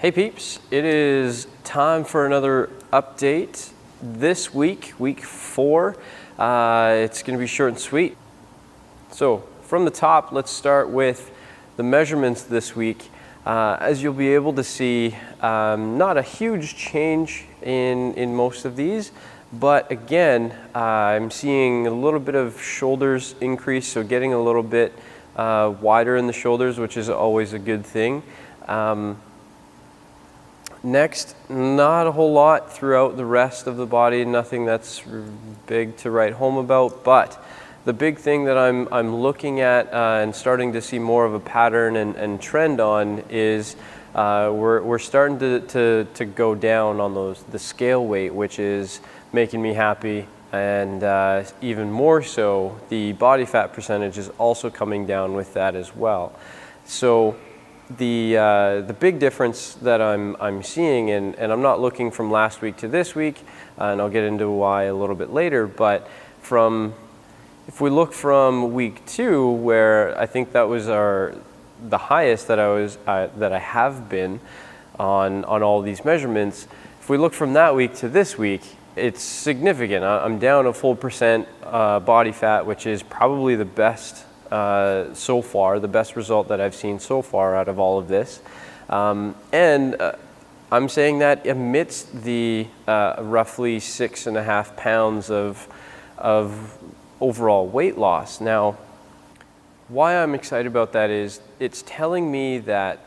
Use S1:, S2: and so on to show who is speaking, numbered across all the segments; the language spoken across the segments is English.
S1: Hey peeps, it is time for another update. This week, week 4, it's going to be short and sweet. So from the top, let's start with the measurements this week. As you'll be able to see, not a huge change in most of these, but again, I'm seeing a little bit of shoulders increase, so getting a little bit wider in the shoulders, which is always a good thing. Next, not a whole lot throughout the rest of the body, nothing that's big to write home about, but the big thing that I'm looking at and starting to see more of a pattern and trend on is we're starting to go down on the scale weight, which is making me happy, and even more so, the body fat percentage is also coming down with that as well. So the big difference that I'm seeing, and I'm not looking from last week to this week, and I'll get into why a little bit later, but if we look from week 2, where I think that was the highest that I have been on all these measurements, if we look from that week to this week, it's significant. I'm down a full percent body fat, which is probably the best so far, the best result that I've seen so far out of all of this. And I'm saying that amidst the roughly 6.5 pounds of overall weight loss. Now, why I'm excited about that is it's telling me that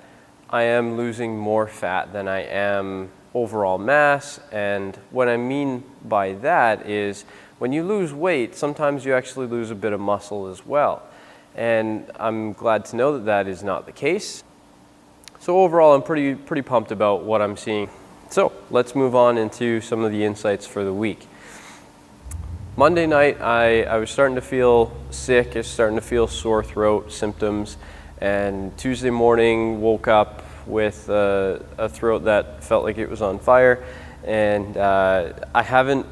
S1: I am losing more fat than I am overall mass. And what I mean by that is when you lose weight, sometimes you actually lose a bit of muscle as well. And I'm glad to know that that is not the case. So overall, I'm pretty pumped about what I'm seeing. So let's move on into some of the insights for the week. Monday night, I was starting to feel sick. I was starting to feel sore throat symptoms. And Tuesday morning, woke up with a throat that felt like it was on fire. And I haven't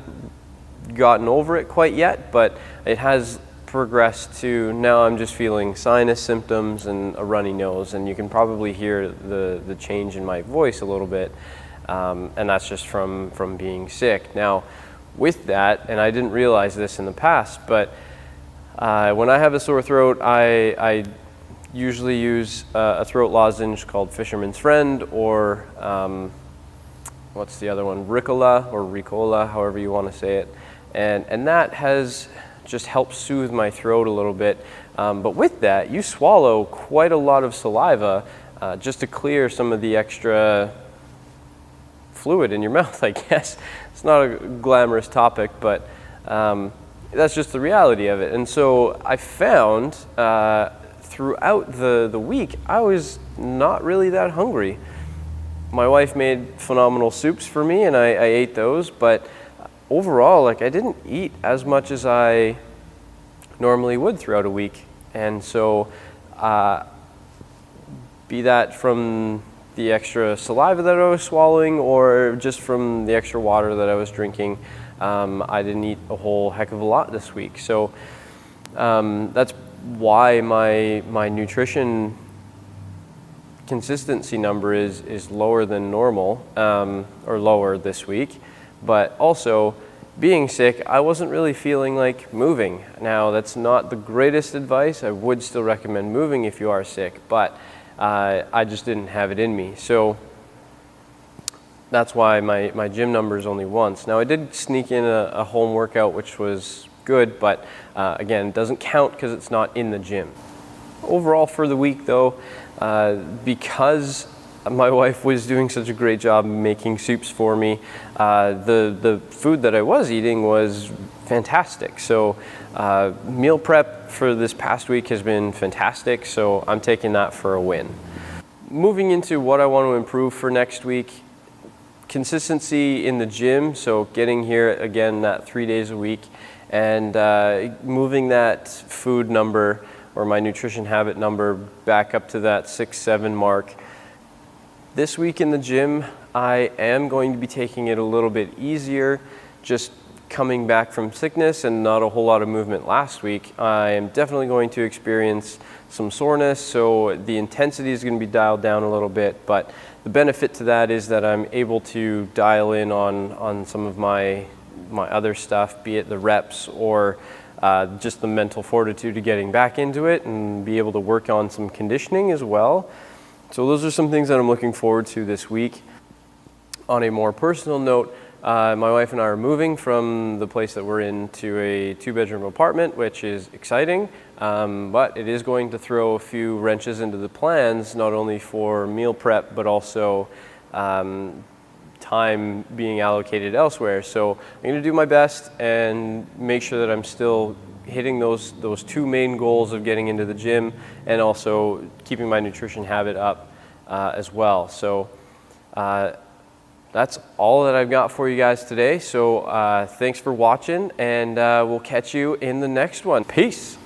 S1: gotten over it quite yet, but it has progressed to now I'm just feeling sinus symptoms and a runny nose, and you can probably hear the change in my voice a little bit, and that's just from being sick. Now with that, and I didn't realize this in the past, but when I have a sore throat, I usually use a throat lozenge called Fisherman's Friend, or what's the other one, Ricola, however you want to say it, and that has just helps soothe my throat a little bit. But with that, you swallow quite a lot of saliva just to clear some of the extra fluid in your mouth, I guess. It's not a glamorous topic, but that's just the reality of it. And so I found throughout the week, I was not really that hungry. My wife made phenomenal soups for me, and I ate those, but overall, like, I didn't eat as much as I normally would throughout a week. And so be that from the extra saliva that I was swallowing or just from the extra water that I was drinking, I didn't eat a whole heck of a lot this week. So that's why my nutrition consistency number is lower than normal, or lower this week. But also, being sick, I wasn't really feeling like moving. Now, that's not the greatest advice. I would still recommend moving if you are sick, but I just didn't have it in me. So that's why my gym number is only once. Now, I did sneak in a home workout, which was good, but again, it doesn't count because it's not in the gym. Overall for the week, though, because my wife was doing such a great job making soups for me, the food that I was eating was fantastic. So meal prep for this past week has been fantastic, so I'm taking that for a win. Moving into what I want to improve for next week, consistency in the gym, so getting here again that 3 days a week, and moving that food number or my nutrition habit number back up to that 6-7 mark. This week in the gym, I am going to be taking it a little bit easier, just coming back from sickness and not a whole lot of movement last week, I am definitely going to experience some soreness, so the intensity is going to be dialed down a little bit, but the benefit to that is that I'm able to dial in on some of my other stuff, be it the reps or just the mental fortitude to getting back into it, and be able to work on some conditioning as well. So those are some things that I'm looking forward to this week. On a more personal note, my wife and I are moving from the place that we're in to a 2-bedroom apartment, which is exciting, but it is going to throw a few wrenches into the plans, not only for meal prep, but also time being allocated elsewhere. So I'm going to do my best and make sure that I'm still hitting those 2 main goals of getting into the gym and also keeping my nutrition habit up as well. So that's all that I've got for you guys today. So thanks for watching, and we'll catch you in the next one. Peace.